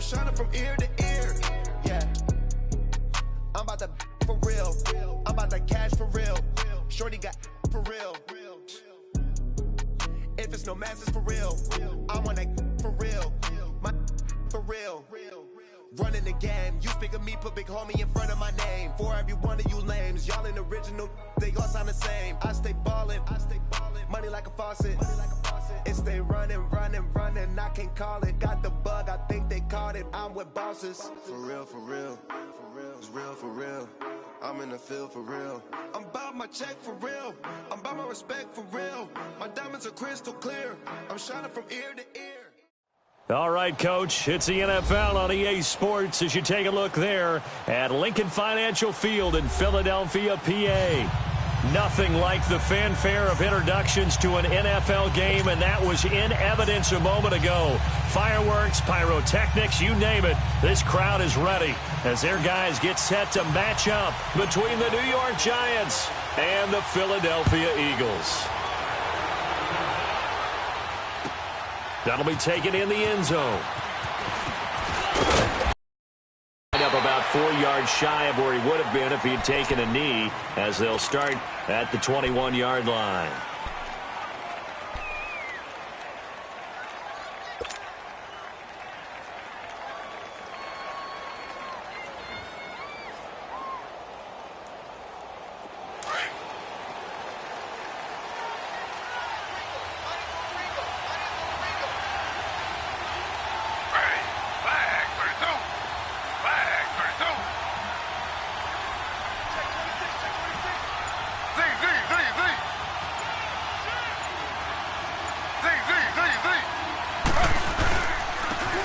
shining from ear to ear. Yeah, I'm about to for real. I'm about to cash for real. Shorty got for real. If it's no mass, it's for real. I want that for real. My for real. Running the game. You speak of me, put big homie in front of my name. For every one of you lames, y'all ain't original. They all sound the same. I stay ballin'. Money like a faucet. It stay running. I can't call it. Got the bug, I think they caught it. I'm with bosses. For real. It's real for real. I'm in the field for real. I'm about my check for real. I'm about my respect for real. My diamonds are crystal clear. I'm shining from ear to ear. All right, Coach, it's the NFL on EA Sports as you take a look there at Lincoln Financial Field in Philadelphia, PA. Nothing like the fanfare of introductions to an NFL game, and that was in evidence a moment ago. Fireworks, pyrotechnics, you name it. This crowd is ready as their guys get set to match up between the New York Giants and the Philadelphia Eagles. That'll be taken in the end zone. Up about 4 yards shy of where he would have been if he'd taken a knee, as they'll start at the 21-yard line.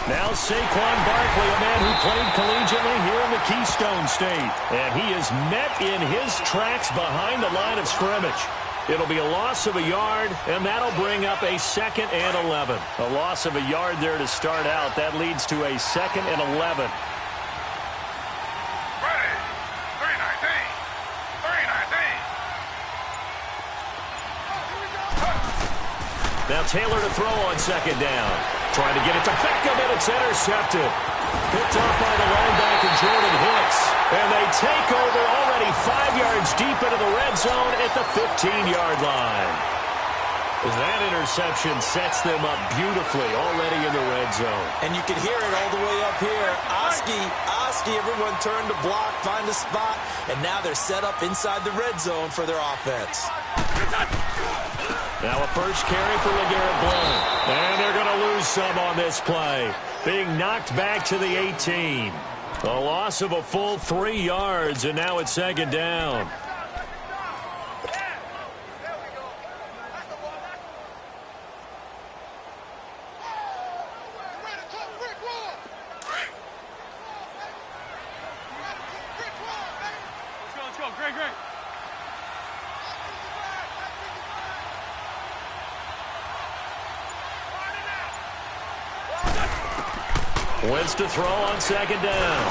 Now Saquon Barkley, a man who played collegiately here in the Keystone State. And he is met in his tracks behind the line of scrimmage. It'll be a loss of a yard, and that'll bring up a 2nd and 11. A loss of a yard there to start out. That leads to a 2nd and 11. Now Taylor to throw on 2nd down. Trying to get it to Beckham, and it's intercepted. Picked off by the linebacker, Jordan Hicks. And they take over already 5 yards deep into the red zone at the 15-yard line. That interception sets them up beautifully already in the red zone. And you can hear it all the way up here. Oski, everyone turned to block, find a spot, and now they're set up inside the red zone for their offense. Now a first carry for LeGarrette Blount. And they're going to lose some on this play. Being knocked back to the 18. A loss of a full 3 yards, and now it's 2nd down. Wentz to throw on 2nd down.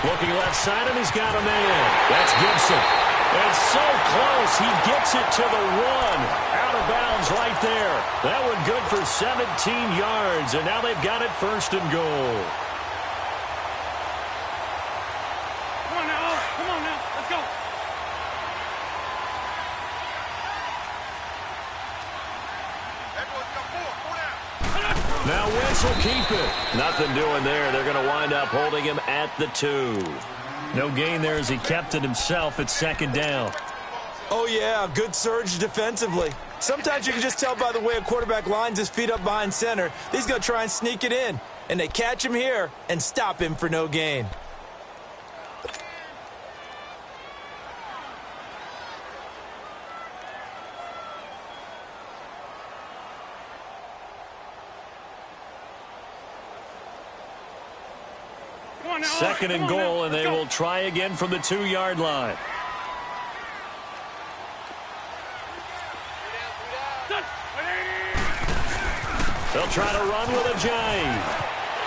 Looking left side, and he's got a man. That's Gibson. And so close, he gets it to the 1. Out of bounds right there. That one good for 17 yards, and now they've got it 1st and goal. Come on now, let's go. Now Wentz will keep it. Nothing doing there. They're going to wind up holding him at the 2. No gain there as he kept it himself at 2nd down. Oh, yeah, good surge defensively. Sometimes you can just tell by the way a quarterback lines his feet up behind center. He's going to try and sneak it in. And they catch him here and stop him for no gain. Second and goal, and they will try again from the 2-yard line. They'll try to run with Ajayi.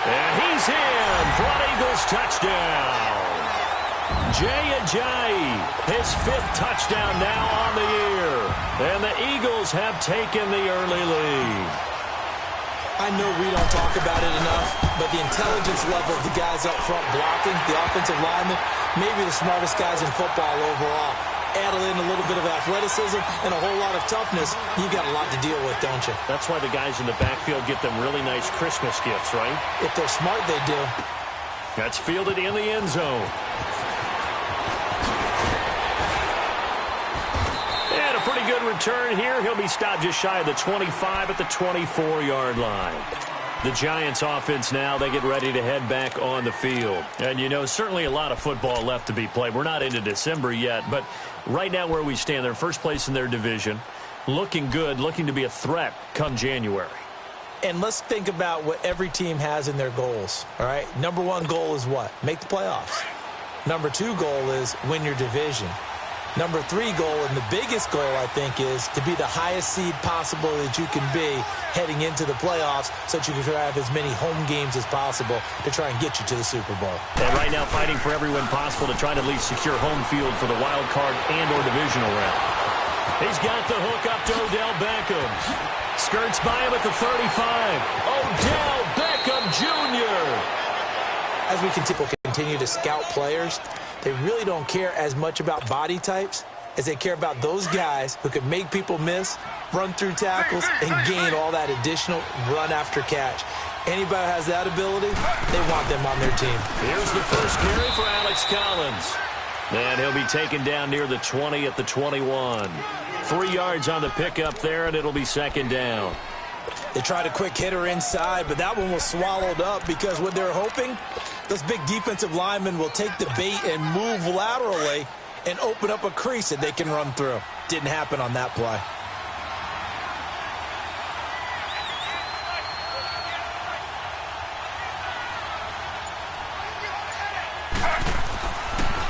And he's in for an Eagles touchdown. Jay Ajayi, his 5th touchdown now on the year. And the Eagles have taken the early lead. I I know we don't talk about it enough, but the intelligence level of the guys up front blocking, the offensive linemen, maybe the smartest guys in football overall. Add in a little bit of athleticism and a whole lot of toughness, you've got a lot to deal with, don't you? That's why the guys in the backfield get them really nice Christmas gifts, right? If they're smart, they do. That's fielded in the end zone. And a pretty good return here. He'll be stopped just shy of the 25 at the 24-yard line. The Giants offense now, they get ready to head back on the field. And, you know, certainly a lot of football left to be played. We're not into December yet, but right now where we stand, they're first place in their division, looking good, looking to be a threat come January. And let's think about what every team has in their goals, all right? Number one goal is what? Make the playoffs. Number two goal is win your division. Number three goal, and the biggest goal, I think, is to be the highest seed possible that you can be heading into the playoffs so that you can have as many home games as possible to try and get you to the Super Bowl. And right now fighting for every win possible to try to at least secure home field for the wild card and or divisional round. He's got the hook up to Odell Beckham. Skirts by him at the 35. Odell Beckham Jr. As we continue to scout players, they really don't care as much about body types as they care about those guys who can make people miss, run through tackles, and gain all that additional run after catch. Anybody who has that ability, they want them on their team. Here's the first carry for Alex Collins. And he'll be taken down near the 20 at the 21. 3 yards on the pickup there, and it'll be second down. They tried a quick hitter inside, but that one was swallowed up because what they're hoping, those big defensive linemen will take the bait and move laterally and open up a crease that they can run through. Didn't happen on that play.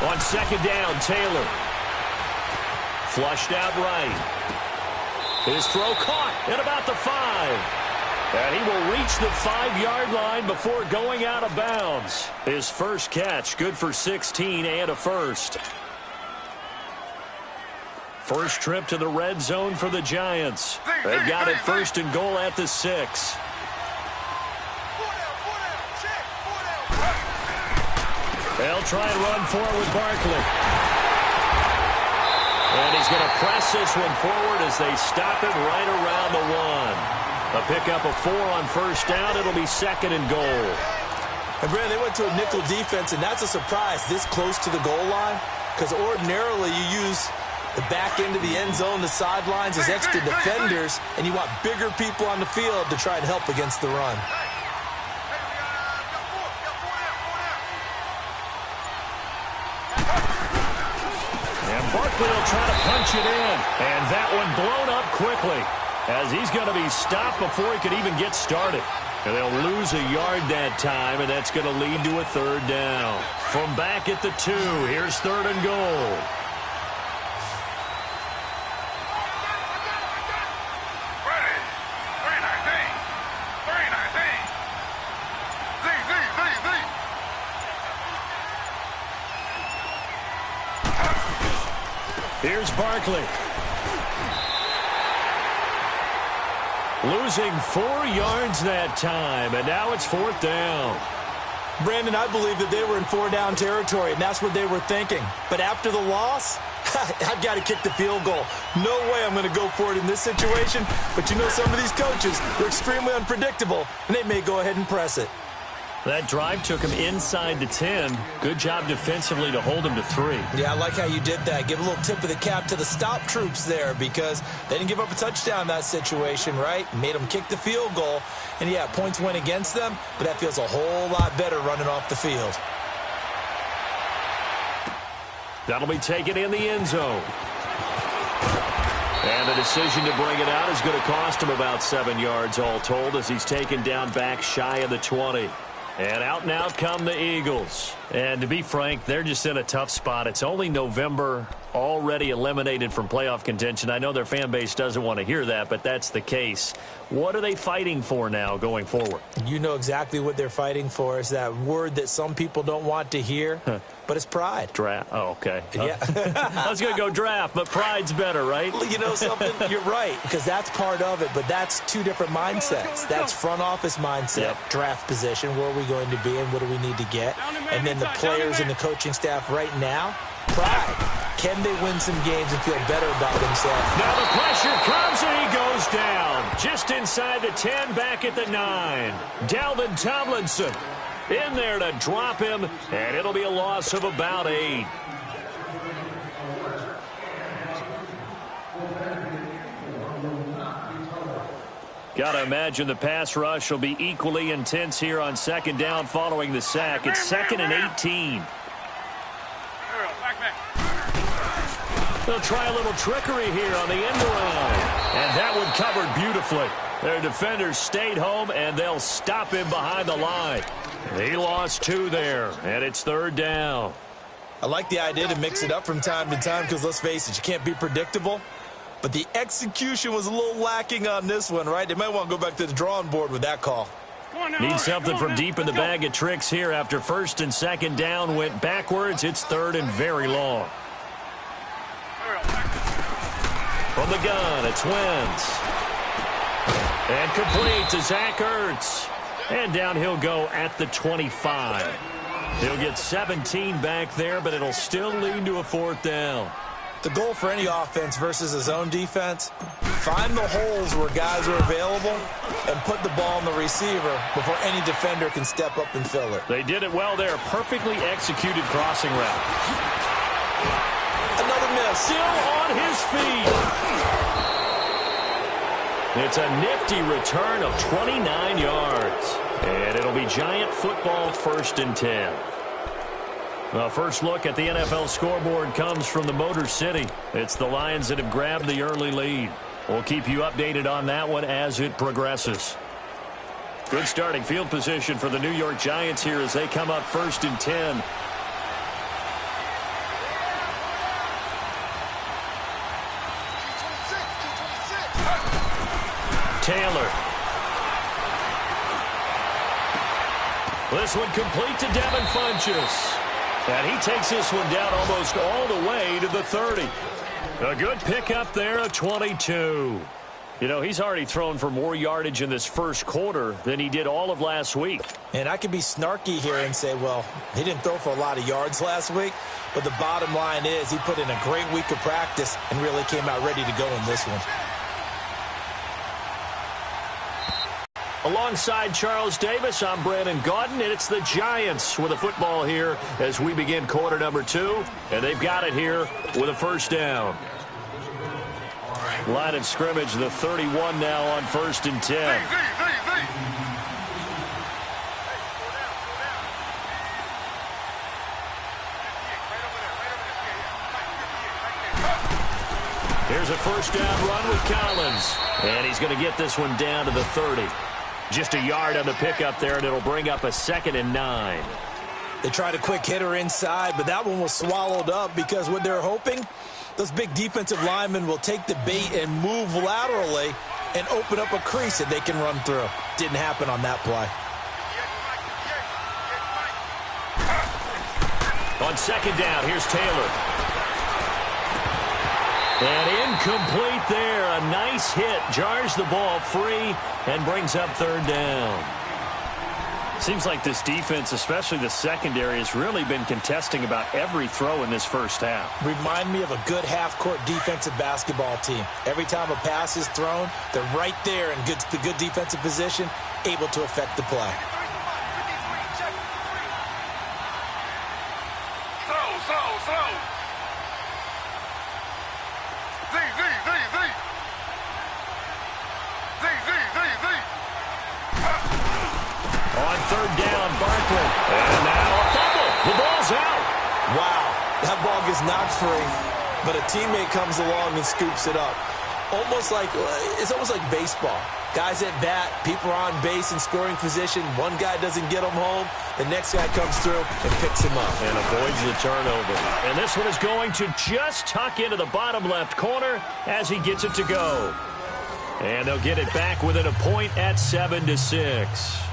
On second down, Taylor. Flushed out right. His throw caught at about the 5. And he will reach the 5-yard line before going out of bounds. His first catch, good for 16 and a first. First trip to the red zone for the Giants. They've got it first and goal at the 6. They'll try and run forward with Barkley. And he's going to press this one forward as they stop it right around the 1. A pickup of 4 on first down. It'll be second and goal. And, Brandon, they went to a nickel defense, and that's a surprise this close to the goal line because ordinarily you use the back end of the end zone, the sidelines as extra defenders, and you want bigger people on the field to try and help against the run. Barkley will try to punch it in, and that one blown up quickly as he's going to be stopped before he could even get started. And they'll lose a yard that time, and that's going to lead to a third down. From back at the 2, here's third and goal. Here's Barkley. Losing 4 yards that time, and now it's fourth down. Brandon, I believe that they were in 4-down territory, and that's what they were thinking. But after the loss, I've got to kick the field goal. No way I'm going to go for it in this situation. But you know some of these coaches, they're extremely unpredictable, and they may go ahead and press it. That drive took him inside the 10. Good job defensively to hold him to 3. Yeah, I like how you did that. Give a little tip of the cap to the stop troops there because they didn't give up a touchdown in that situation, right? Made them kick the field goal. And, yeah, points went against them, but that feels a whole lot better running off the field. That'll be taken in the end zone. And the decision to bring it out is going to cost him about 7 yards all told as he's taken down back shy of the 20. And out come the Eagles. And to be frank, they're just in a tough spot. It's only November. already eliminated from playoff contention. I know their fan base doesn't want to hear that, but that's the case. What are they fighting for now going forward? You know exactly what they're fighting for. Is that word that some people don't want to hear, but it's pride. Draft. Oh, okay. Yeah. I was going to go draft, but pride's better, right? You know something? You're right, because that's part of it, but that's two different mindsets. That's front office mindset, draft position, where are we going to be and what do we need to get? And then the players and the coaching staff right now, pride. Can they win some games and feel better about themselves? Now the pressure comes and he goes down. Just inside the 10, back at the 9. Dalvin Tomlinson in there to drop him, and it'll be a loss of about 8. Got to imagine the pass rush will be equally intense here on second down following the sack. It's 2nd and 18. They'll try a little trickery here on the end around. And that one covered beautifully. Their defenders stayed home, and they'll stop him behind the line. He lost 2 there, and it's 3rd down. I like the idea to mix it up from time to time because, let's face it, you can't be predictable. But the execution was a little lacking on this one, right? They might want to go back to the drawing board with that call. Need something from deep in the bag of tricks here after 1st and 2nd down went backwards. It's 3rd and very long. From the gun, it's Wentz. And complete to Zach Ertz. And down he'll go at the 25. He'll get 17 back there, but it'll still lead to a 4th down. The goal for any offense versus his own defense, find the holes where guys are available and put the ball on the receiver before any defender can step up and fill it. They did it well there. Perfectly executed crossing route. Another miss. Still on his feet. It's a nifty return of 29 yards. And it'll be Giant football 1st and 10. The first look at the NFL scoreboard comes from the Motor City. It's the Lions that have grabbed the early lead. We'll keep you updated on that one as it progresses. Good starting field position for the New York Giants here as they come up 1st and 10. Taylor. This one complete to Devin Funchess. And he takes this one down almost all the way to the 30. A good pickup there, a 22. You know, he's already thrown for more yardage in this first quarter than he did all of last week. And I could be snarky here and say, well, he didn't throw for a lot of yards last week. But the bottom line is he put in a great week of practice and really came out ready to go in this one. Alongside Charles Davis, I'm Brandon Gaudin, and it's the Giants with a football here as we begin quarter number 2. And they've got it here with a 1st down. Line of scrimmage, the 31 now on 1st and 10. Here's a 1st down run with Collins. And he's going to get this one down to the 30. Just a yard on the pickup there, and it'll bring up a 2nd and 9. They tried a quick hitter inside, but that one was swallowed up because what they're hoping, those big defensive linemen will take the bait and move laterally and open up a crease that they can run through. Didn't happen on that play. On 2nd down, here's Taylor. And incomplete there. A nice hit. Jars the ball free and brings up 3rd down. Seems like this defense, especially the secondary, has really been contesting about every throw in this first half. Remind me of a good half-court defensive basketball team. Every time a pass is thrown, they're right there in the good defensive position, able to affect the play. On 3rd down, Barkley. And now a fumble. The ball's out. Wow, that ball gets knocked free, but a teammate comes along and scoops it up. It's almost like baseball. Guys at bat, people are on base in scoring position. One guy doesn't get them home. The next guy comes through and picks him up. And avoids the turnover. And this one is going to just tuck into the bottom left corner as he gets it to go. And they'll get it back within a point at 7-6.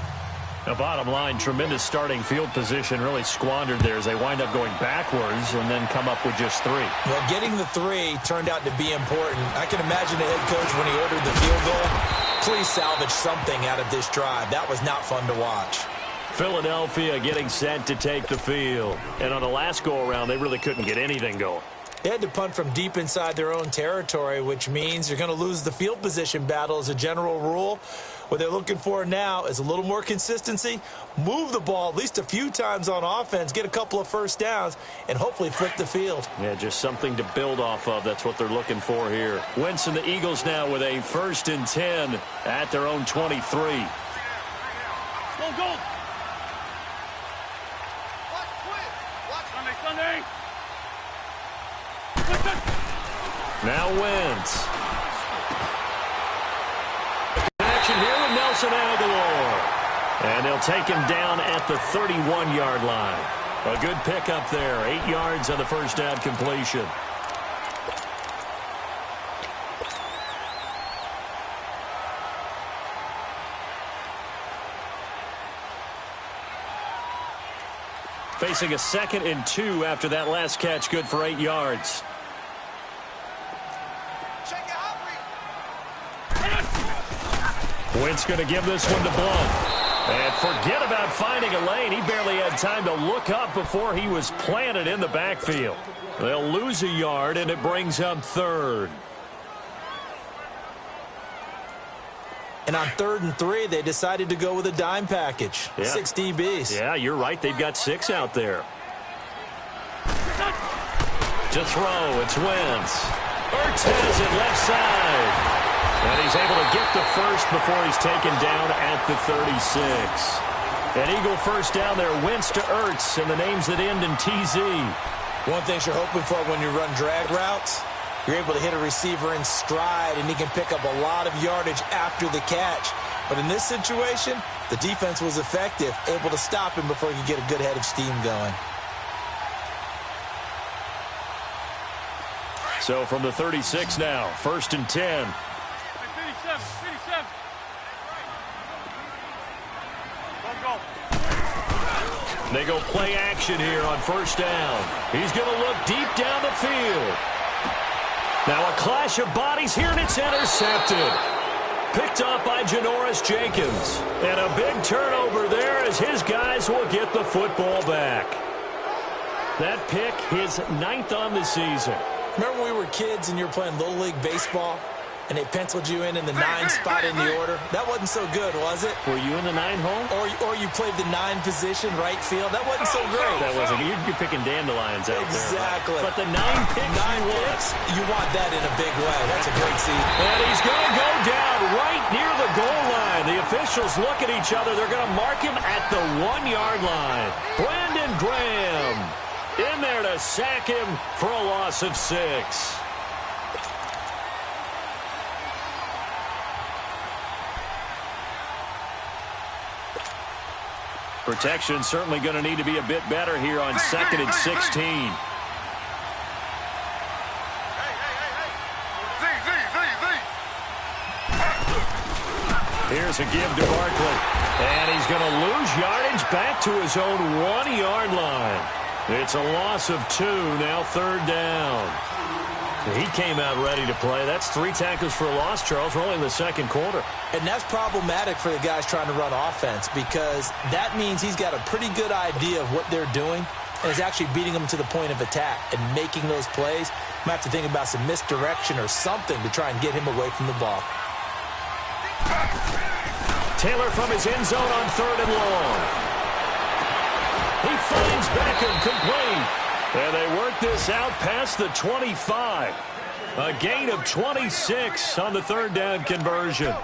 The bottom line, tremendous starting field position, really squandered there as they wind up going backwards and then come up with just 3. Well, getting the 3 turned out to be important. I can imagine the head coach when he ordered the field goal. Please salvage something out of this drive. That was not fun to watch. Philadelphia getting set to take the field. And on the last go-around, they really couldn't get anything going. They had to punt from deep inside their own territory, which means you're going to lose the field position battle as a general rule. What they're looking for now is a little more consistency, move the ball at least a few times on offense, get a couple of first downs, and hopefully flip the field. Yeah, just something to build off of. That's what they're looking for here. Wentz and the Eagles now with a 1st and 10 at their own 23. Go, go. Sunday. Now Wentz. Action here with Nelson Aguilar. And they'll take him down at the 31-yard line. A good pickup there. 8 yards on the first down completion. Facing a 2nd and 2 after that last catch, good for 8 yards. Wentz going to give this one to Blunt. And forget about finding a lane. He barely had time to look up before he was planted in the backfield. They'll lose a yard, and it brings up 3rd. And on 3rd and 3, they decided to go with a dime package. Yeah. 6 DBs. Yeah, you're right. They've got 6 out there. To throw, it's Wentz. Ertz has it left side. And he's able to get the first before he's taken down at the 36. An Eagle first down there. Wentz to Ertz, and the names that end in TZ. One thing you're hoping for when you run drag routes, you're able to hit a receiver in stride, and he can pick up a lot of yardage after the catch. But in this situation, the defense was effective, able to stop him before he could get a good head of steam going. So from the 36 now, 1st and 10. 57. Go. They go play action here on 1st down. He's going to look deep down the field. Now a clash of bodies here, and it's intercepted. Picked up by Janoris Jenkins. And a big turnover there as his guys will get the football back. That pick, his 9th on the season. Remember when we were kids and you were playing Little League Baseball, and they penciled you in the 9 spot in the order? That wasn't so good, was it? Were you in the 9 hole? Or you played the 9 position, right field? That wasn't so great. That wasn't. You're picking dandelions out exactly. there. But the 9 picks, you want that in a big way. That's a great season. And he's going to go down right near the goal line. The officials look at each other. They're going to mark him at the 1-yard line. Brandon Graham in there to sack him for a loss of 6. Protection certainly going to need to be a bit better here on 2nd and 16. Here's a give to Barkley. And he's going to lose yardage back to his own 1-yard line. It's a loss of 2, now 3rd down. He came out ready to play. That's 3 tackles for a loss, Charles. We're only in the 2nd quarter. And that's problematic for the guys trying to run offense, because that means he's got a pretty good idea of what they're doing and is actually beating them to the point of attack and making those plays. Might have to think about some misdirection or something to try and get him away from the ball. Taylor from his end zone on 3rd and long. He finds Beckham complete. And they work this out past the 25. A gain of 26 on the 3rd down conversion.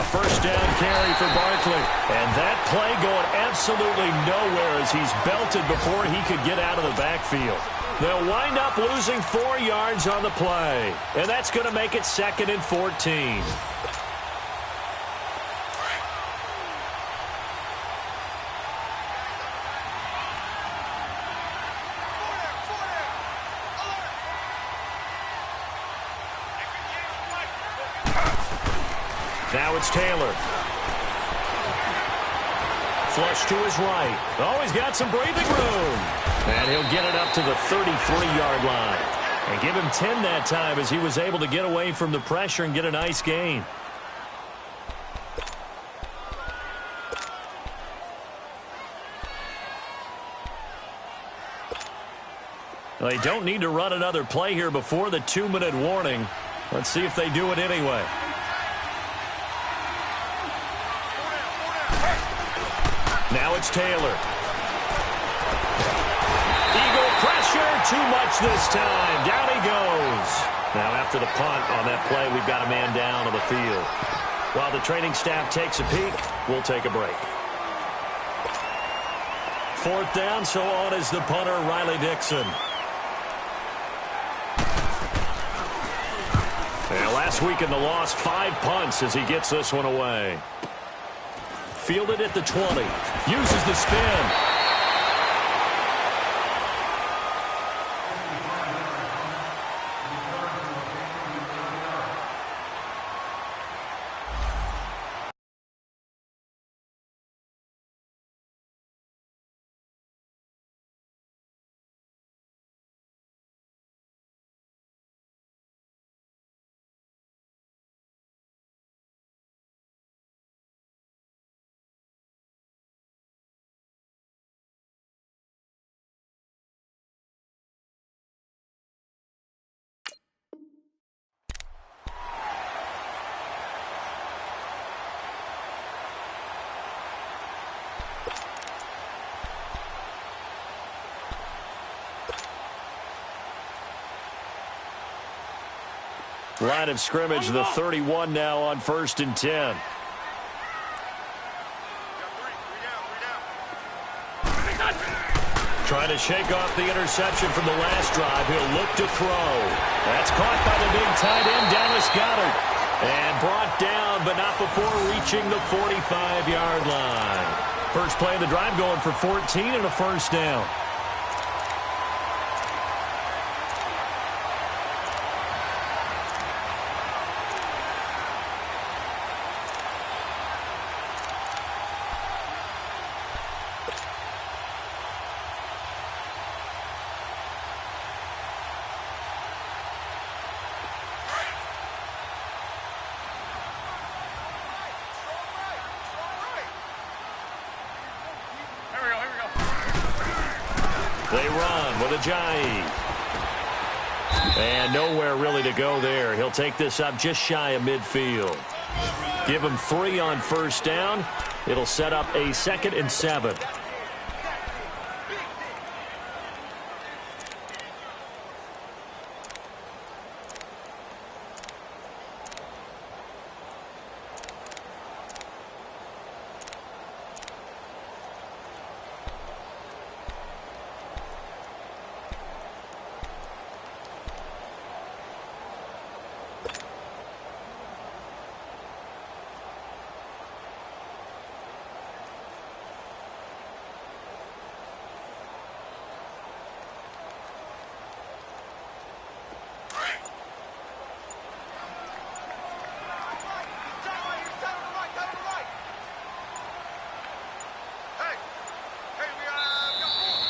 first down carry for Barkley. And that play going absolutely nowhere as he's belted before he could get out of the backfield. They'll wind up losing 4 yards on the play. And that's going to make it 2nd and 14. Now it's Taylor. Flush to his right. Oh, he's got some breathing room. And he'll get it up to the 33-yard line. And give him 10 that time as he was able to get away from the pressure and get a nice gain. They don't need to run another play here before the 2-minute warning. Let's see if they do it anyway. Now it's Taylor. Eagle pressure, too much this time. Down he goes. Now after the punt on that play, we've got a man down on the field. While the training staff takes a peek, we'll take a break. 4th down, so on is the punter, Riley Dixon. And last week in the loss, 5 punts as he gets this one away. Fielded at the 20. Uses the spin. Line of scrimmage, the 31 now on 1st and 10. Trying to shake off the interception from the last drive. He'll look to throw. That's caught by the big tight end, Dallas Goedert. And brought down, but not before reaching the 45-yard line. First play of the drive going for 14 and a first down. They run with Ajayi. And nowhere really to go there. He'll take this up just shy of midfield. Give him 3 on first down. It'll set up a 2nd and 7.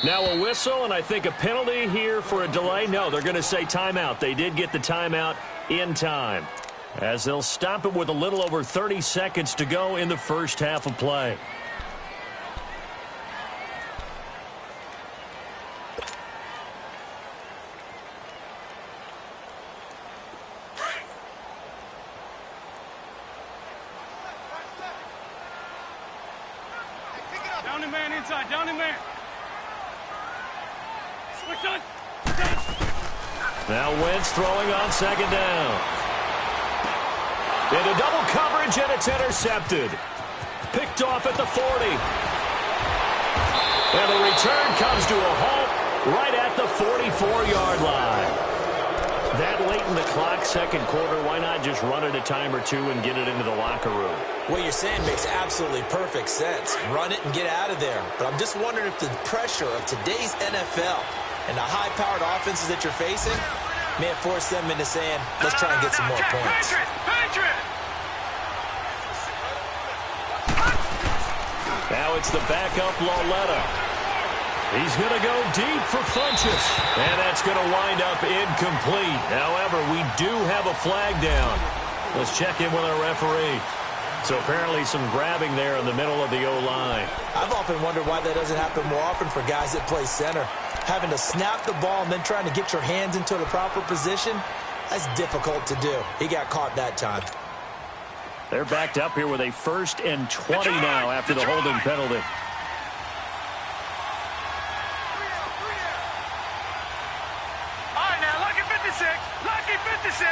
Now a whistle, and I think a penalty here for a delay. No, they're going to say timeout. They did get the timeout in time, as they'll stop it with a little over 30 seconds to go in the first half of play. Down the man inside, down the man. Now Wentz throwing on 2nd down. Into double coverage, and it's intercepted. Picked off at the 40. And the return comes to a halt right at the 44-yard line. That late in the clock, second quarter, why not just run it a time or two and get it into the locker room? What you're saying makes absolutely perfect sense. Run it and get out of there. But I'm just wondering if the pressure of today's NFL and the high-powered offenses that you're facing may have forced them into saying, let's try and get some more points. Now it's the backup Lauletta. He's going to go deep for Funchess. And that's going to wind up incomplete. However, we do have a flag down. Let's check in with our referee. So apparently some grabbing there in the middle of the O-line. I've often wondered why that doesn't happen more often for guys that play center. Having to snap the ball and then trying to get your hands into the proper position, that's difficult to do. He got caught that time. They're backed up here with a 1st and 20 now after the holding penalty. All right, now, lucky 56. Lucky 56.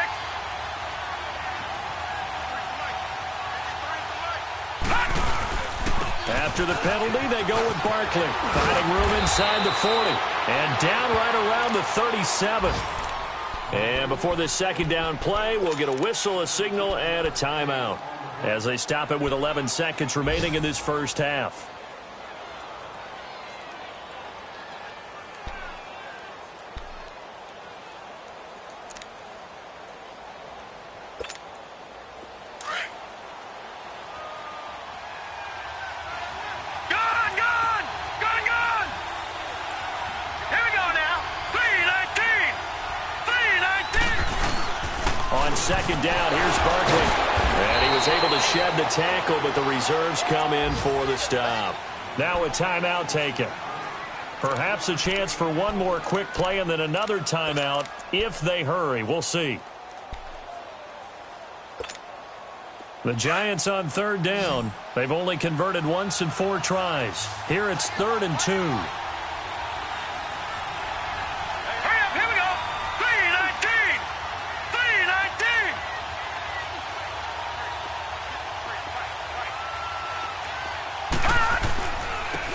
After the penalty, they go with Barkley. Finding room inside the 40. And down right around the 37. And before this second down play, we'll get a whistle, a signal, and a timeout as they stop it with 11 seconds remaining in this first half. Second down, here's Barkley. And he was able to shed the tackle, but the reserves come in for the stop. Now a timeout taken. Perhaps a chance for one more quick play and then another timeout if they hurry. We'll see. The Giants on 3rd down. They've only converted once in 4 tries. Here it's 3rd and 2.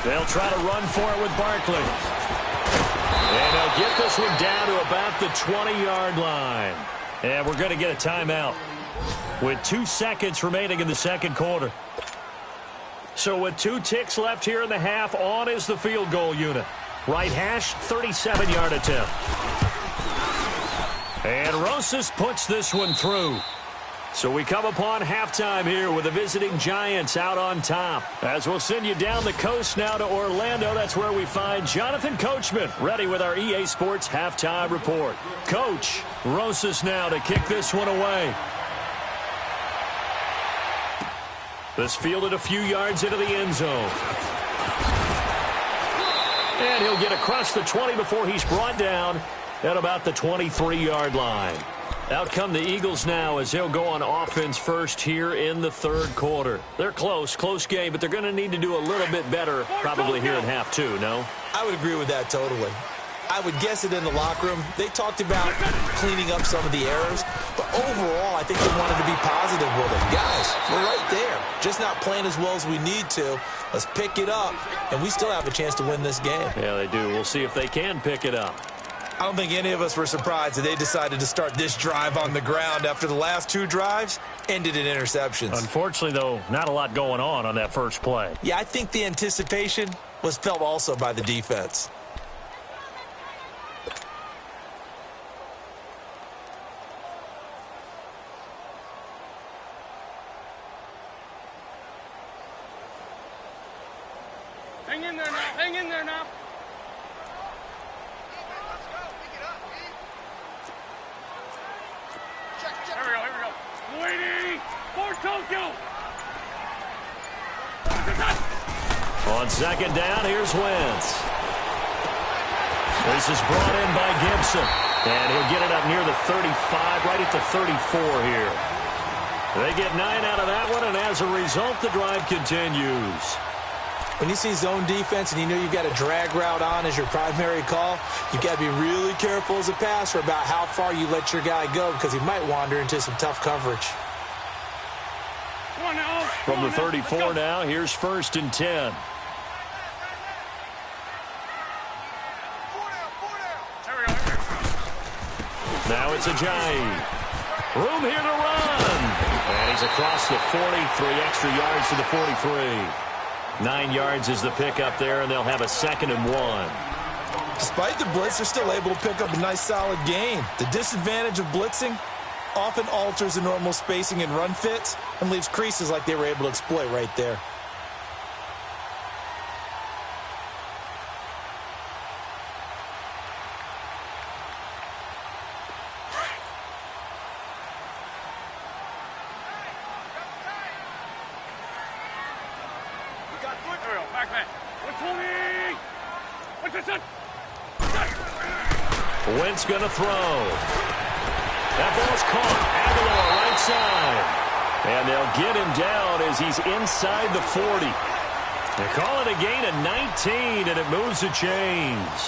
They'll try to run for it with Barkley. And they'll get this one down to about the 20-yard line. And we're going to get a timeout with 2 seconds remaining in the second quarter. So with 2 ticks left here in the half, on is the field goal unit. Right hash, 37-yard attempt. And Rosas puts this one through. So we come upon halftime here with the visiting Giants out on top. As we'll send you down the coast now to Orlando, that's where we find Jonathan Coachman ready with our EA Sports halftime report. Coach, Rosas now to kick this one away. This fielded a few yards into the end zone. And he'll get across the 20 before he's brought down at about the 23-yard line. Out come the Eagles now as they'll go on offense first here in the third quarter. They're close game, but they're going to need to do a little bit better probably here in half 2, no? I would agree with that totally. I would guess it in the locker room. They talked about cleaning up some of the errors, but overall I think they wanted to be positive with it. Guys, we're right there. Just not playing as well as we need to. Let's pick it up, and we still have a chance to win this game. Yeah, they do. We'll see if they can pick it up. I don't think any of us were surprised that they decided to start this drive on the ground after the last 2 drives ended in interceptions. Unfortunately, though, not a lot going on that first play. Yeah, I think the anticipation was felt also by the defense. Hang in there now. Hang in there now. Here we go. Waiting for Tokyo. On second down, here's Wentz. This is brought in by Gibson. And he'll get it up near the 35, right at the 34 here. They get 9 out of that one, and as a result, the drive continues. When you see zone defense and you know you've got a drag route on as your primary call, you've got to be really careful as a passer about how far you let your guy go because he might wander into some tough coverage. From the 34 now, here's 1st and 10. Now it's Ajayi. Room here to run. And he's across the 43 extra yards to the 43. 9 yards is the pickup there, and they'll have a 2nd and 1. Despite the blitz, they're still able to pick up a nice, solid gain. The disadvantage of blitzing often alters the normal spacing and run fits and leaves creases like they were able to exploit right there. Wentz going to throw. That ball's caught. Aguilar right side. And they'll get him down as he's inside the 40. They call it a gain of 19, and it moves the chains.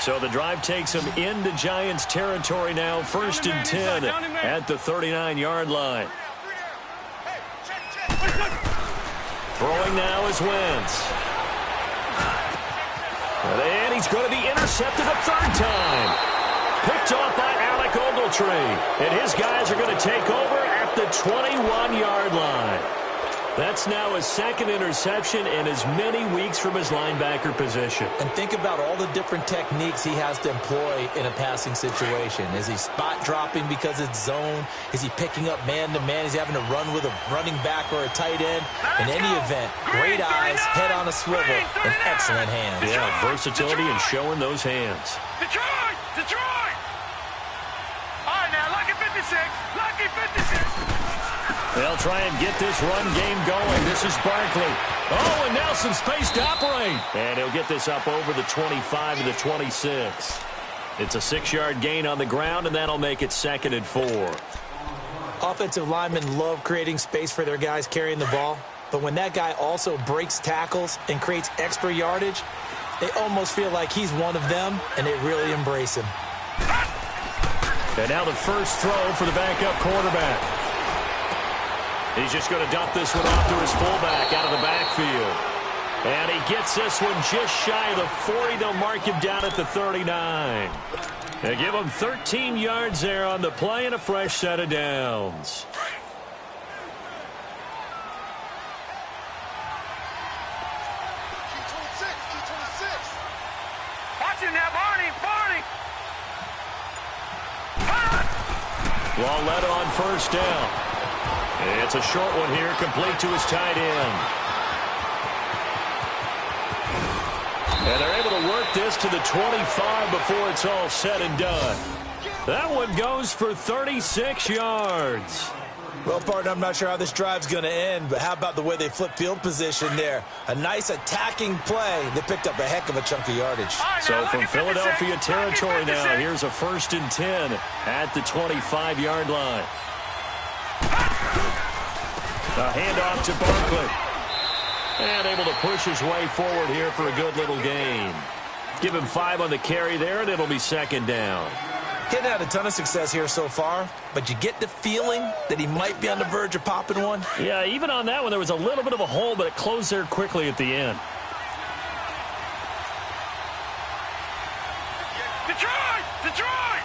So the drive takes them into Giants territory now. 1st and 10 at the 39-yard line. Throwing now is Wentz. And he's going to be intercepted a 3rd time. Picked off by Alec Ogletree. And his guys are going to take over at the 21-yard line. That's now his 2nd interception in as many weeks from his linebacker position. And think about all the different techniques he has to employ in a passing situation. Is he spot dropping because it's zone? Is he picking up man-to-man? Is he having to run with a running back or a tight end? In any event, great eyes, head on a swivel, and excellent hands. Yeah, versatility and showing those hands. Detroit! Detroit! All right, now, lucky 56. Lucky 56. They'll try and get this run game going. This is Barkley. Oh, and now some space to operate. And he'll get this up over the 25 to the 26. It's a 6-yard gain on the ground, and that'll make it 2nd and 4. Offensive linemen love creating space for their guys carrying the ball. But when that guy also breaks tackles and creates extra yardage, they almost feel like he's one of them, and they really embrace him. And now the first throw for the backup quarterback. He's just going to dump this one off to his fullback out of the backfield. And he gets this one just shy of the 40. They'll mark him down at the 39. They give him 13 yards there on the play and a fresh set of downs. Watch him now, Barney! Barney! Led on 1st down. It's a short one here, complete to his tight end. And they're able to work this to the 25 before it's all said and done. That one goes for 36 yards. Well, partner, I'm not sure how this drive's going to end, but how about the way they flip field position there? A nice attacking play. They picked up a heck of a chunk of yardage. So from Philadelphia territory now, here's a 1st and 10 at the 25-yard line. A handoff to Barkley. And able to push his way forward here for a good little gain. Give him 5 on the carry there, and it'll be 2nd down. He hadn't had a ton of success here so far, but you get the feeling that he might be on the verge of popping one. Yeah, even on that one, there was a little bit of a hole, but it closed there quickly at the end. Detroit! Detroit!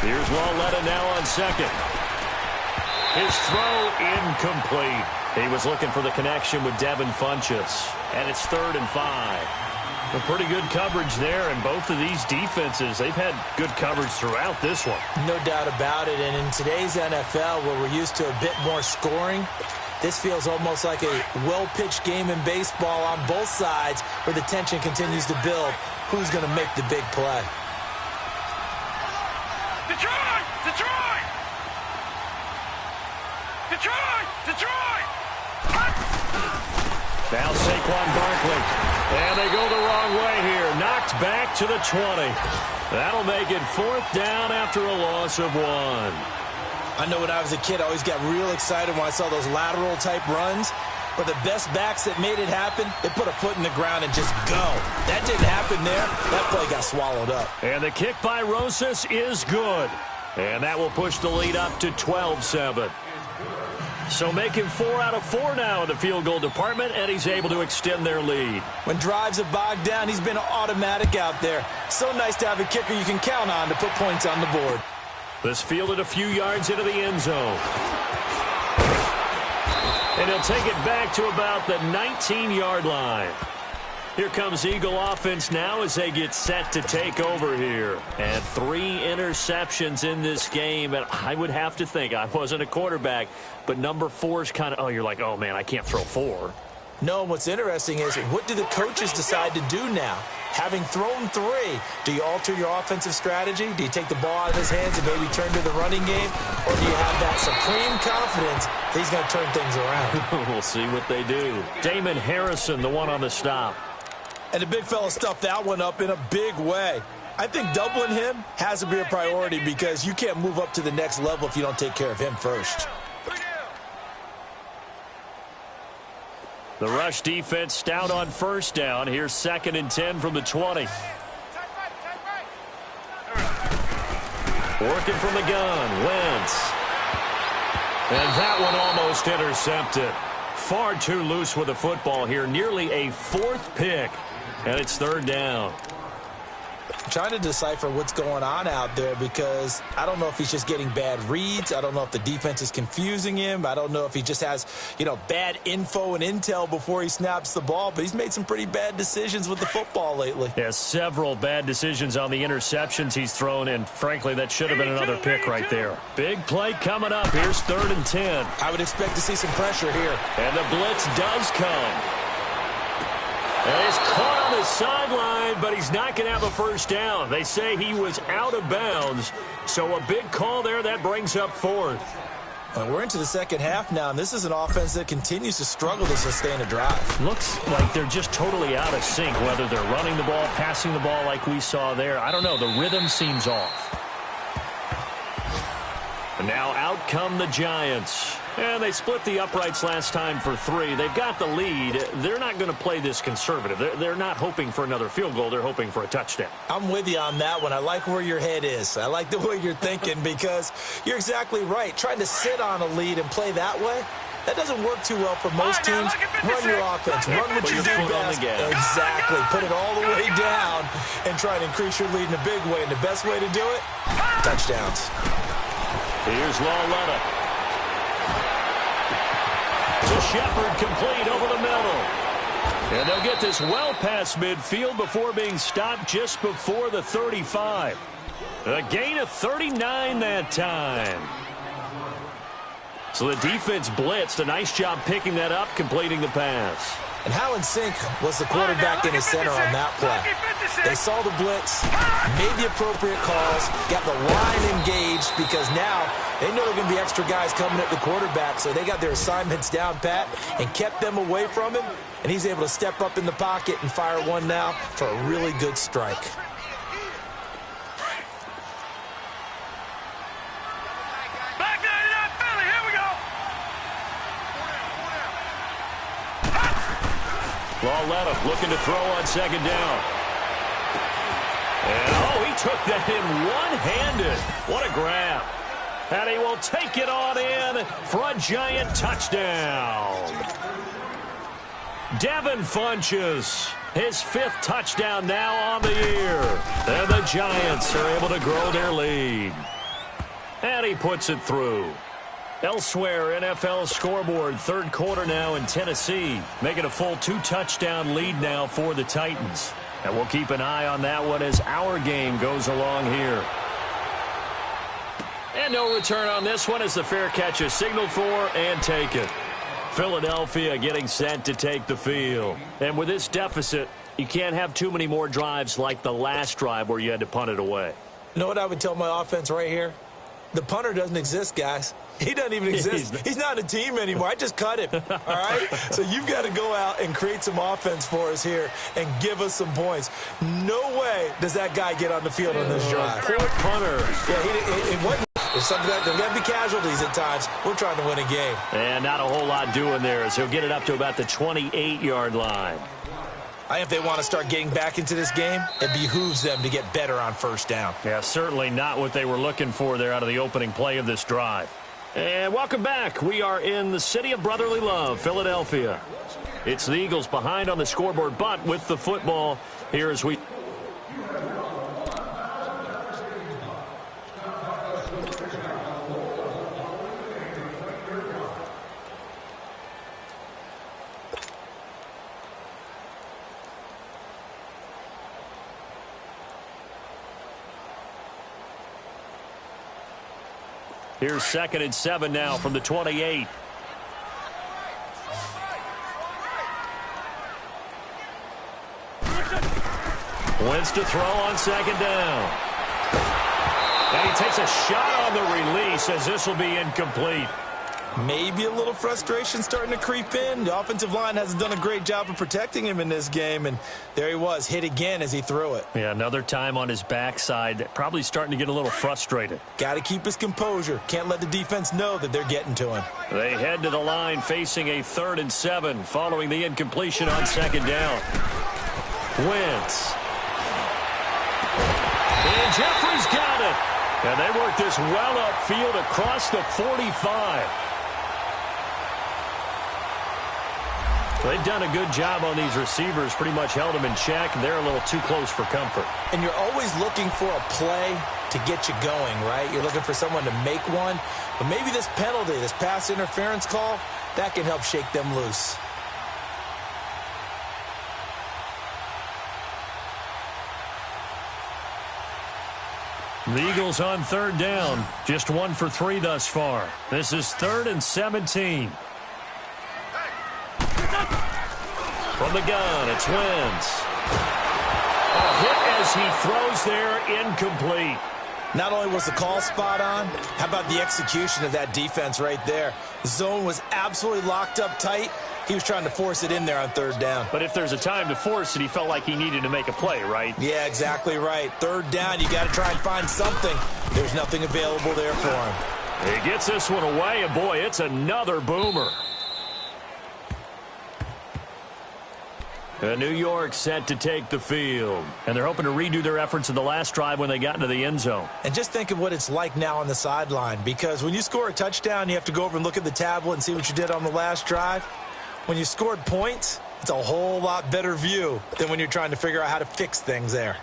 Here's Walletta now on 2nd. His throw incomplete. He was looking for the connection with Devin Funchess. And it's 3rd and 5. A pretty good coverage there, and both of these defenses, they've had good coverage throughout this one. No doubt about it, and in today's NFL, where we're used to a bit more scoring, this feels almost like a well-pitched game in baseball on both sides, where the tension continues to build. Who's going to make the big play? Detroit! Detroit! Detroit! Detroit! Now Saquon Barkley. And they go the wrong way here. Knocked back to the 20. That'll make it 4th down after a loss of 1. I know when I was a kid, I always got real excited when I saw those lateral-type runs. But the best backs that made it happen, they put a foot in the ground and just go. That didn't happen there. That play got swallowed up. And the kick by Rosas is good. And that will push the lead up to 12-7. So making 4 out of 4 now in the field goal department, and he's able to extend their lead. When drives have bogged down, he's been automatic out there. So nice to have a kicker you can count on to put points on the board. This fielded a few yards into the end zone. And he'll take it back to about the 19-yard line. Here comes Eagle offense now as they get set to take over here. And 3 interceptions in this game. And I would have to think, I wasn't a quarterback, but number 4 is kind of, oh, you're like, oh, man, I can't throw 4. No, what's interesting is what do the coaches decide to do now? Having thrown 3, do you alter your offensive strategy? Do you take the ball out of his hands and maybe turn to the running game? Or do you have that supreme confidence that he's going to turn things around? We'll see what they do. Damon Harrison, the one on the stop. And the big fella stuffed that one up in a big way. I think doubling him has to be a priority because you can't move up to the next level if you don't take care of him first. The rush defense stout on first down. Here's 2nd and 10 from the 20. Working from the gun, Wentz. And that one almost intercepted. Far too loose with the football here. Nearly a 4th pick. And it's 3rd down. I'm trying to decipher what's going on out there because I don't know if he's just getting bad reads. I don't know if the defense is confusing him. I don't know if he just has, bad info and intel before he snaps the ball. But he's made some pretty bad decisions with the football lately. Yeah, several bad decisions on the interceptions he's thrown. And frankly, that should have been another pick right there. Big play coming up. Here's 3rd and 10. I would expect to see some pressure here. And the blitz does come. And he's caught on the sideline, but he's not going to have a first down. They say he was out of bounds. So a big call there. That brings up 4th. And we're into the second half now, and this is an offense that continues to struggle to sustain a drive. Looks like they're just totally out of sync, whether they're running the ball, passing the ball like we saw there. I don't know. The rhythm seems off. And now out come the Giants. And they split the uprights last time for 3. They've got the lead. They're not going to play this conservative. They're not hoping for another field goal. They're hoping for a touchdown. I'm with you on that one. I like where your head is. I like the way you're thinking because you're exactly right. Trying to sit on a lead and play that way, that doesn't work too well for most teams. Run your offense. Run what you do best. Exactly. Put it all the way down and try and increase your lead in a big way. And the best way to do it, touchdowns. Here's Lawletta. To Shepard, complete over the middle. And they'll get this well past midfield before being stopped just before the 35. A gain of 39 that time. So the defense blitzed. A nice job picking that up, completing the pass. And how in sync was the quarterback in his center on that play? They saw the blitz, made the appropriate calls, got the line engaged because now they know there are going to be extra guys coming at the quarterback, so they got their assignments down pat and kept them away from him, and he's able to step up in the pocket and fire one now for a really good strike. Lawletta looking to throw on 2nd down. And, he took that in one-handed. What a grab. And he will take it on in for a Giant touchdown. Devin Funchess, his 5th touchdown now on the year. And the Giants are able to grow their lead. And he puts it through. Elsewhere, NFL scoreboard, 3rd quarter now in Tennessee, making a full 2-touchdown lead now for the Titans. And we'll keep an eye on that one as our game goes along here. And no return on this one as the fair catch is signaled for and taken. Philadelphia getting set to take the field. And with this deficit, you can't have too many more drives like the last drive where you had to punt it away. You know what I would tell my offense right here? The punter doesn't exist, guys. He doesn't even exist. He's not a team anymore. I just cut him, all right? So you've got to go out and create some offense for us here and give us some points. No way does that guy get on the field on this drive. Poor punter. Yeah, it There's something that there's got to be casualties at times. We're trying to win a game. And not a whole lot doing there as he'll get it up to about the 28-yard line. I think if they want to start getting back into this game, it behooves them to get better on first down. Yeah, certainly not what they were looking for there out of the opening play of this drive. And welcome back. We are in the city of brotherly love, Philadelphia. It's the Eagles behind on the scoreboard, but with the football here as we... Here's 2nd and 7 now from the 28. Wentz to throw on 2nd down. And he takes a shot on the release as this will be incomplete. Maybe a little frustration starting to creep in. The offensive line hasn't done a great job of protecting him in this game, and there he was, hit again as he threw it. Yeah, another time on his backside, probably starting to get a little frustrated. Got to keep his composure. Can't let the defense know that they're getting to him. They head to the line facing a 3rd and 7 following the incompletion on 2nd down. Wentz. And Jeffrey's got it. And they work this well upfield across the 45. They've done a good job on these receivers, pretty much held them in check, and they're a little too close for comfort. And you're always looking for a play to get you going, right? You're looking for someone to make one. But maybe this penalty, this pass interference call, that can help shake them loose. The Eagles on 3rd down, just 1 for 3 thus far. This is 3rd and 17. From the gun, it's Wentz. A hit as he throws there, incomplete. Not only was the call spot on, how about the execution of that defense right there? The zone was absolutely locked up tight. He was trying to force it in there on 3rd down. But if there's a time to force it, he felt like he needed to make a play, right? Yeah, exactly right. 3rd down, you got to try and find something. There's nothing available there for him. He gets this one away, and boy, it's another boomer. New York set to take the field. And they're hoping to redo their efforts in the last drive when they got into the end zone. And just think of what it's like now on the sideline. Because when you score a touchdown, you have to go over and look at the tablet and see what you did on the last drive. When you scored points, it's a whole lot better view than when you're trying to figure out how to fix things there.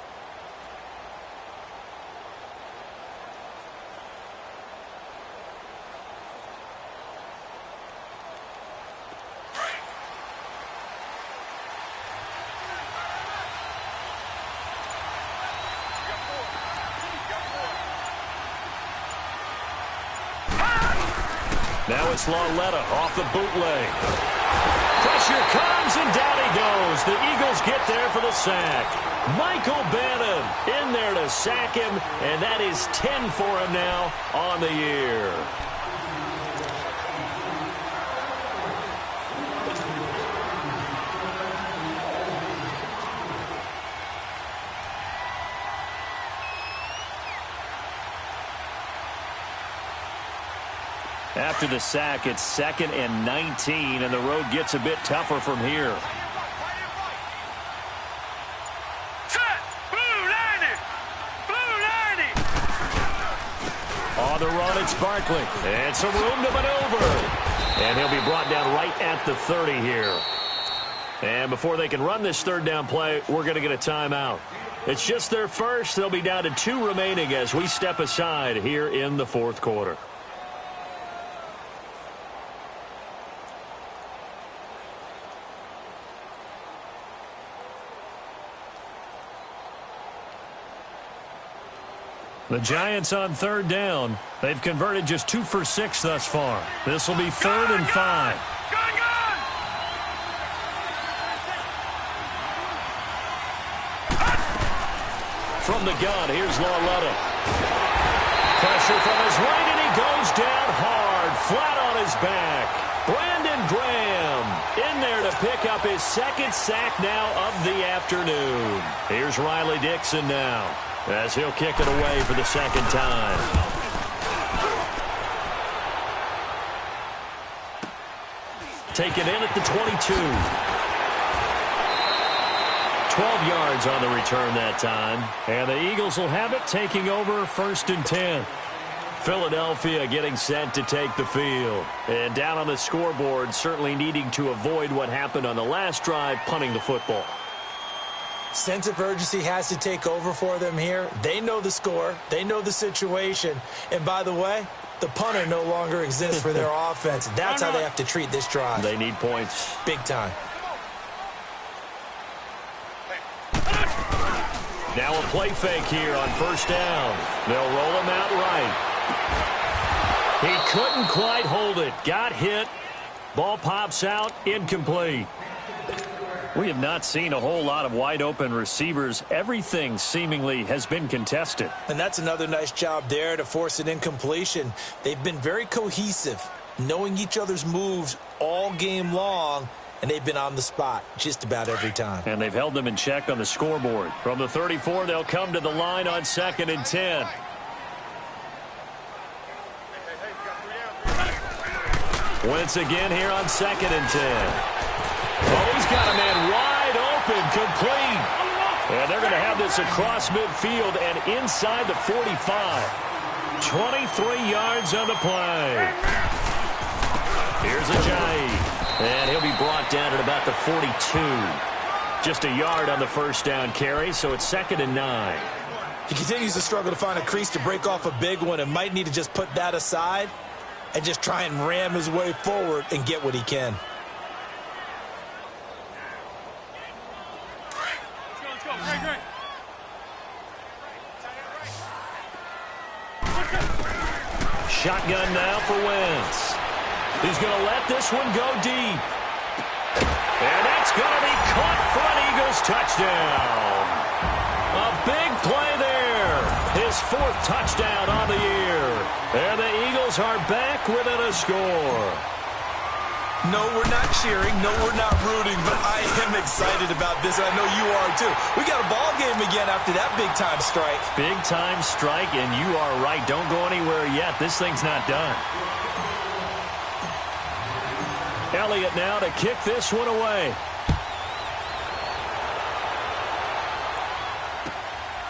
Now it's Lauletta off the bootleg. Pressure comes, and down he goes. The Eagles get there for the sack. Michael Bannon in there to sack him, and that is 10 for him now on the year. After the sack, it's 2nd and 19, and the road gets a bit tougher from here. Set! Blue 90! Blue 90! On the run, it's Barkley. And some room to maneuver. And he'll be brought down right at the 30 here. And before they can run this 3rd down play, we're going to get a timeout. It's just their first. They'll be down to 2 remaining as we step aside here in the 4th quarter. The Giants on 3rd down. They've converted just 2 for 6 thus far. This will be 3rd and 5. Gun! From the gun, here's Lauletta. Pressure from his right, and he goes down hard, flat on his back. Brandon Graham in there to pick up his 2nd sack now of the afternoon. Here's Riley Dixon now, as he'll kick it away for the 2nd time. taken in at the 22. 12 yards on the return that time. And the Eagles will have it, taking over 1st and 10. Philadelphia getting set to take the field. And down on the scoreboard, certainly needing to avoid what happened on the last drive, punting the football. Sense of urgency has to take over for them here. They know the score. They know the situation. And by the way, the punter no longer exists for their offense. That's how they have to treat this drive. They need points. Big time. Now a play fake here on 1st down. They'll roll him out right. He couldn't quite hold it. Got hit. Ball pops out. Incomplete. We have not seen a whole lot of wide open receivers. Everything seemingly has been contested. And that's another nice job there to force an incompletion. They've been very cohesive, knowing each other's moves all game long, and they've been on the spot just about every time. And they've held them in check on the scoreboard. From the 34, they'll come to the line on 2nd and 10. Wentz again here on 2nd and 10. Oh, he's got a man wide open, complete. And they're going to have this across midfield and inside the 45. 23 yards on the play. Here's Ajayi. And he'll be brought down at about the 42. Just a yard on the 1st down carry, so it's 2nd and 9. He continues to struggle to find a crease to break off a big one and might need to just put that aside and just try and ram his way forward and get what he can. Shotgun now for Wentz. He's going to let this one go deep. And that's going to be caught for an Eagles touchdown. A big play there. His 4th touchdown on the year. And the Eagles are back within a score. No, we're not cheering. No, we're not rooting. But I am excited about this, and I know you are too. We got a ball game again after that big-time strike. Big-time strike, and you are right. Don't go anywhere yet. This thing's not done. Elliott now to kick this one away.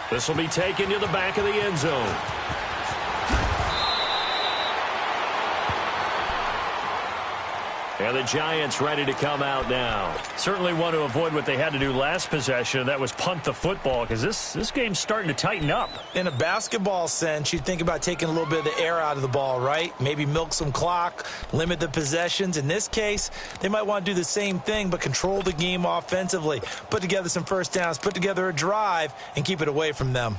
This will be taken to the back of the end zone. And the Giants ready to come out now. Certainly want to avoid what they had to do last possession. That was punt the football, because this game's starting to tighten up. In a basketball sense, you think about taking a little bit of the air out of the ball, right? Maybe milk some clock, limit the possessions. In this case, they might want to do the same thing, but control the game offensively. Put together some 1st downs, put together a drive, and keep it away from them.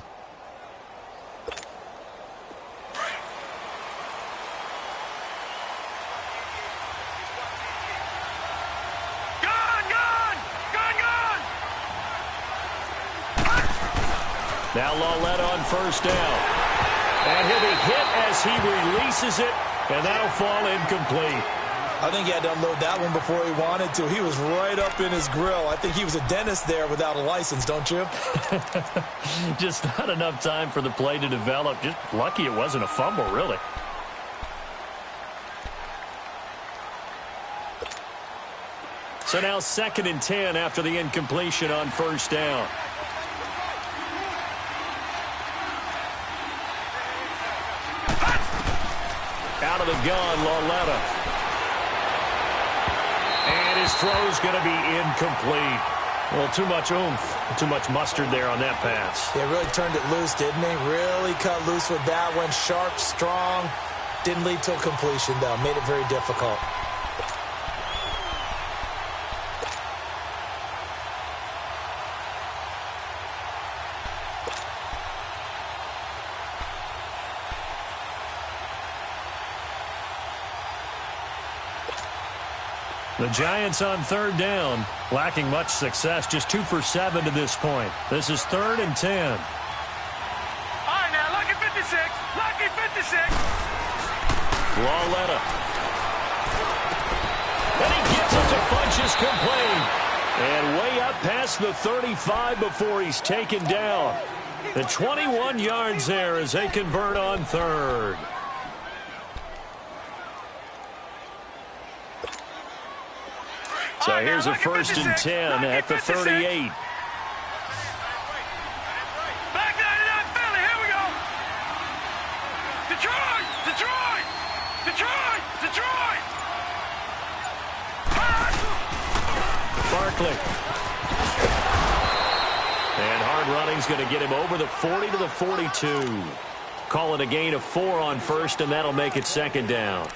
Now Lawletta on 1st down. And he'll be hit as he releases it, and that'll fall incomplete. I think he had to unload that one before he wanted to. He was right up in his grill. I think he was a dentist there without a license, don't you? Just not enough time for the play to develop. Just lucky it wasn't a fumble, really. So now 2nd and 10 after the incompletion on 1st down. Out of the gun, Lawletta. And his throw's going to be incomplete. Well, too much oomph, too much mustard there on that pass. They really turned it loose, didn't they? Really cut loose with that one. Sharp, strong. Didn't lead to a completion, though. Made it very difficult. The Giants on 3rd down, lacking much success, just 2 for 7 to this point. This is 3rd and 10. All right, now, lucky 56, lucky 56. Lawletta. And he gets it to Funchess complete. And way up past the 35 before he's taken down. The 21 yards there as they convert on 3rd. So here's a 1st and 10 at the 38. Back 99 Philly, here we go. Detroit, Detroit, Detroit, Detroit. Barkley. And hard running's going to get him over the 40 to the 42. Call it a gain of 4 on 1st, and that'll make it 2nd down.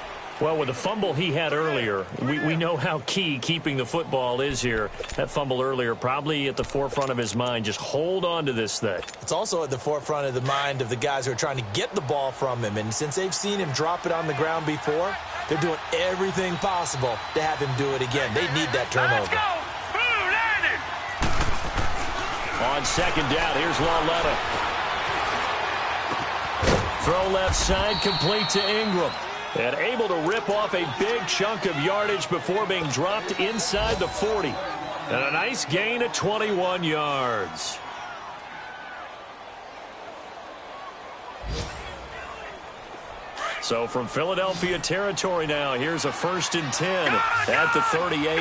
Well, with the fumble he had earlier, we know how key keeping the football is here. That fumble earlier probably at the forefront of his mind. Just hold on to this thing. It's also at the forefront of the mind of the guys who are trying to get the ball from him. And since they've seen him drop it on the ground before, they're doing everything possible to have him do it again. They need that turnover. Let's go. Blue landed. On 2nd down, here's Lauletta. Throw left side, complete to Ingram. And able to rip off a big chunk of yardage before being dropped inside the 40. And a nice gain of 21 yards. So from Philadelphia territory now, here's a 1st and 10 at the 38.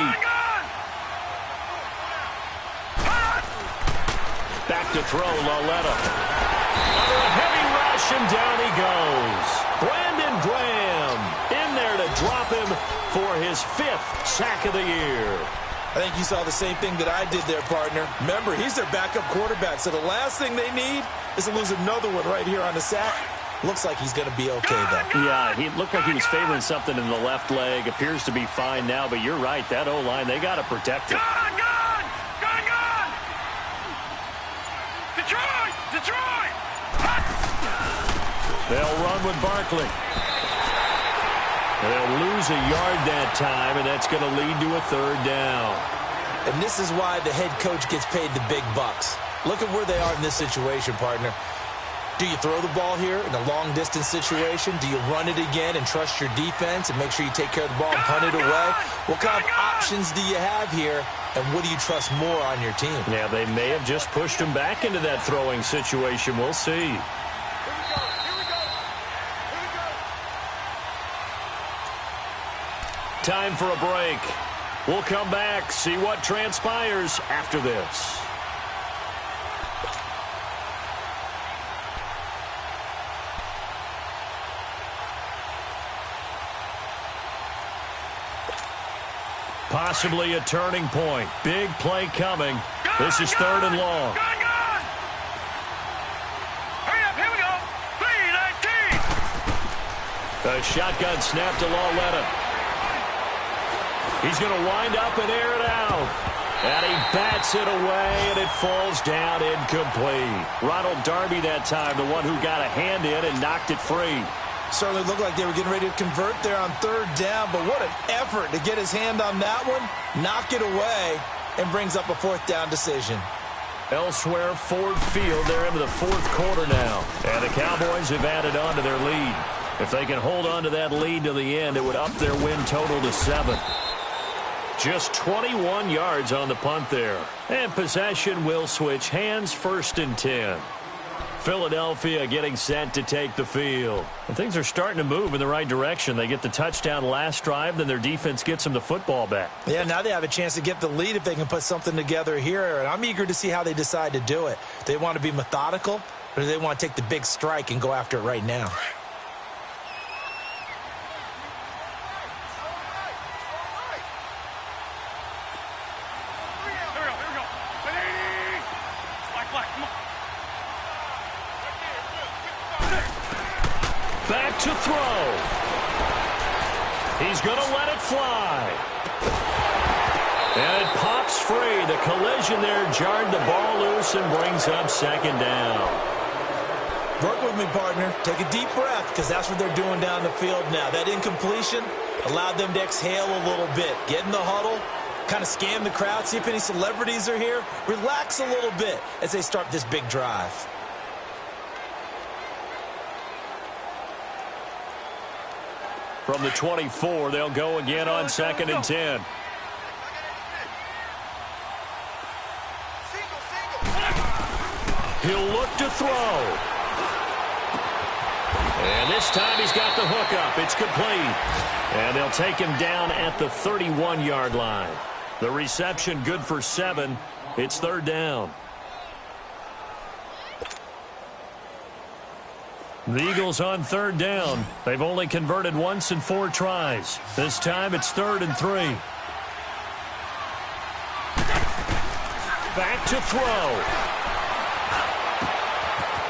Back to throw, Lauletta. Under a heavy rush, and down he goes. Brandon Graham in there to drop him for his 5th sack of the year. I think you saw the same thing that I did there, partner. Remember, he's their backup quarterback, so the last thing they need is to lose another one right here on the sack. Looks like he's going to be okay, though. Yeah, he looked like he was favoring something in the left leg. Appears to be fine now, but you're right. That O-line, they got to protect him. Gone! Detroit! Detroit! They'll run with Barkley. They'll lose a yard that time, and that's going to lead to a 3rd down. And this is why the head coach gets paid the big bucks. Look at where they are in this situation, partner. Do you throw the ball here in a long-distance situation? Do you run it again and trust your defense and make sure you take care of the ball and punt it away? What kind of options do you have here, and what do you trust more on your team? Yeah, they may have just pushed him back into that throwing situation. We'll see. Time for a break. We'll come back, see what transpires after this. Possibly a turning point. Big play coming. This is 3rd and long. Hurry up, here we go. 3-19. A shotgun snap to Lauletta. He's going to wind up and air it out. And he bats it away, and it falls down incomplete. Ronald Darby that time, the one who got a hand in and knocked it free. Certainly looked like they were getting ready to convert there on 3rd down, but what an effort to get his hand on that one, knock it away, and brings up a 4th down decision. Elsewhere, Ford Field, they're into the 4th quarter now, and the Cowboys have added on to their lead. If they can hold on to that lead to the end, it would up their win total to 7. Just 21 yards on the punt there. And possession will switch hands, 1st and 10. Philadelphia getting set to take the field. And things are starting to move in the right direction. They get the touchdown last drive, then their defense gets them the football back. Yeah, now they have a chance to get the lead if they can put something together here. And I'm eager to see how they decide to do it. Do they want to be methodical, or do they want to take the big strike and go after it right now? Back to throw. He's going to let it fly. And it pops free. The collision there jarred the ball loose and brings up 2nd down. Work with me, partner. Take a deep breath, because that's what they're doing down the field now. That incompletion allowed them to exhale a little bit. Get in the huddle, kind of scan the crowd, see if any celebrities are here. Relax a little bit as they start this big drive. From the 24, they'll go again on 2nd and 10. He'll look to throw. And this time he's got the hook up. It's complete. And they'll take him down at the 31-yard line. The reception good for 7. It's third down. The Eagles on third down. They've only converted once in 4 tries. This time it's 3rd and 3. Back to throw.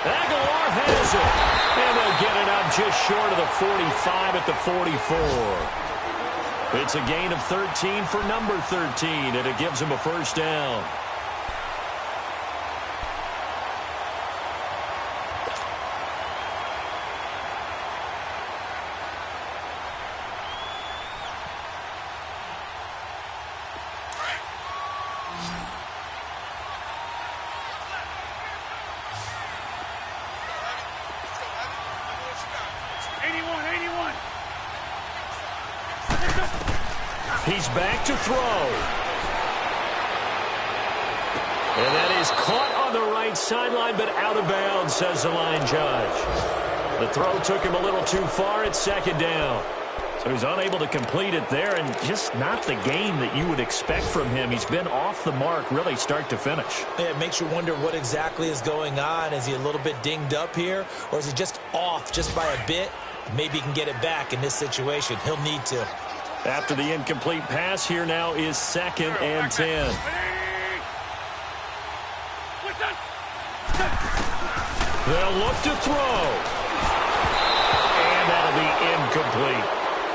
Aguilar has it. And they'll get it up just short of the 45 at the 44. It's a gain of 13 for number 13, and it gives him a first down. He's back to throw. And that is caught on the right sideline, but out of bounds, says the line judge. The throw took him a little too far at second down. So he's unable to complete it there, and just not the game that you would expect from him. He's been off the mark, really start to finish. Yeah, it makes you wonder what exactly is going on. Is he a little bit dinged up here, or is he just off just by a bit? Maybe he can get it back in this situation. He'll need to. After the incomplete pass, here now is 2nd and 10. They'll look to throw. And that'll be incomplete.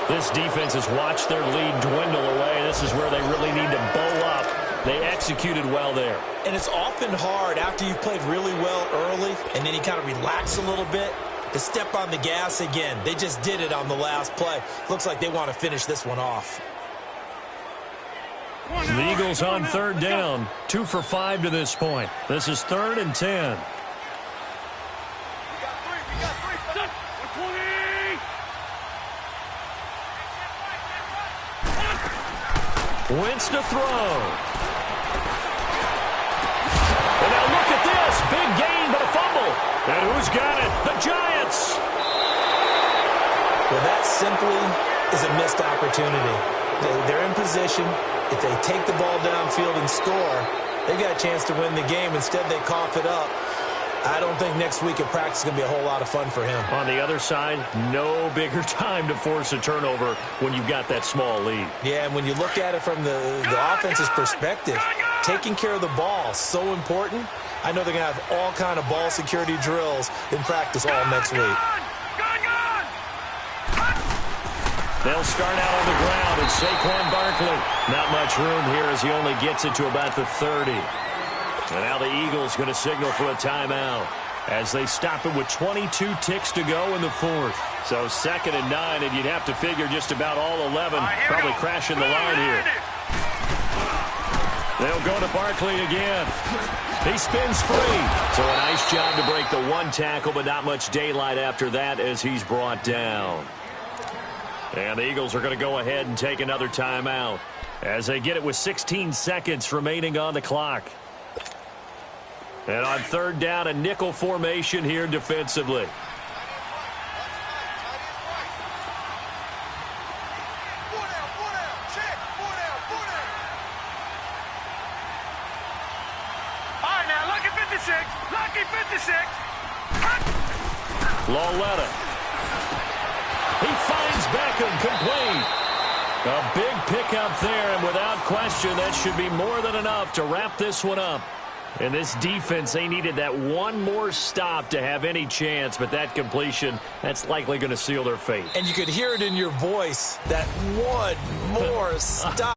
This defense has watched their lead dwindle away. This is where they really need to bow up. They executed well there. And it's often hard after you've played really well early and then you kind of relax a little bit to step on the gas again. They just did it on the last play. Looks like they want to finish this one off. The Eagles on third down, 2 for 5 to this point. This is 3rd and 10. Wentz to throw. And now look at this. Big gain, but a fumble. And who's got it? The Giants. Well, that simply is a missed opportunity. They're in position. If they take the ball downfield and score, they've got a chance to win the game. Instead, they cough it up. I don't think next week at practice is going to be a whole lot of fun for him. On the other side, no bigger time to force a turnover when you've got that small lead. Yeah, and when you look at it from the offense's perspective, taking care of the ball is so important. I know they're going to have all kind of ball security drills in practice all next week. They'll start out on the ground, and Saquon Barkley. Not much room here as he only gets it to about the 30. And now the Eagles going to signal for a timeout as they stop it with 22 ticks to go in the 4th. So 2nd and 9, and you'd have to figure just about all 11 probably crashing the line here. They'll go to Barkley again. He spins free. So a nice job to break the 1 tackle, but not much daylight after that as he's brought down. And the Eagles are going to go ahead and take another timeout as they get it with 16 seconds remaining on the clock. And on third down, a nickel formation here defensively. All right, now, lucky 56. Lucky 56. Lawletta. He finds Beckham complete. A big pickup there, and without question, that should be more than enough to wrap this one up. And this defense, they needed that one more stop to have any chance, but that completion, that's likely going to seal their fate. And you could hear it in your voice, that one more stop.